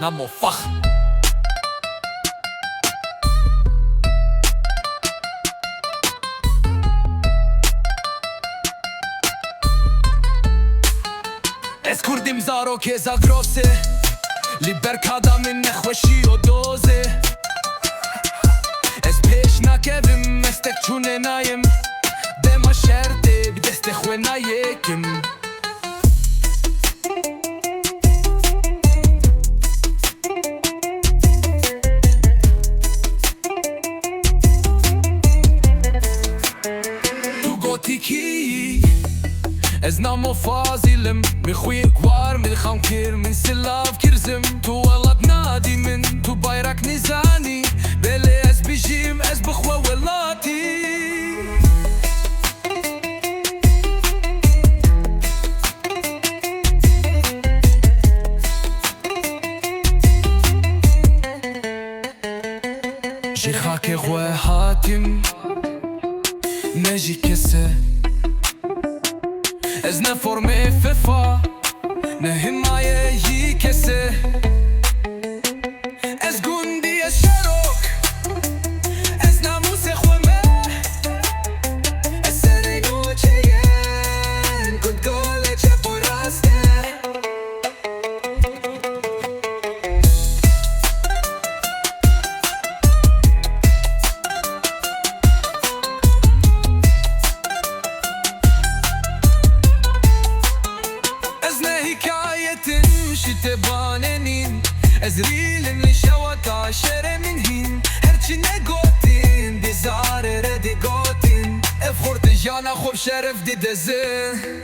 نمو فخر از کردیم زارو که زاگروسه لیبرکادا من نخوشی و دوزه از پیش نکبیم مستک چونه نایم دما شرده بی دست خواه نایکم تو گوتی کی از نامو فازیلم میخوی کوار میخوام کر من سلاف کرزم تو ولد نادی من تو بایرک نیزانی بله از بیجیم از بخوا ولاتی جی خاک خواه هاتیم نجی کسه از نه فرم ففا نه حمایه کسه از گوندی از شروک از ناموس خومه از سر نوچه ین کد گل چپ و راسته شتباننين ازريل نشوت عشرة من هين هرچي نگوتين دي زار ردي گوتين افخورت جانا خوب شرف دي دزن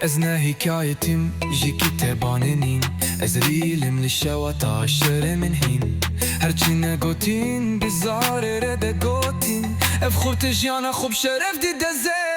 از نه حکایتیم جی کتباننین از ریلم لشوات عشر من هین هرچی نگوتین بزار رده گوتین اف خورت جیانا خوب شرف دی دزه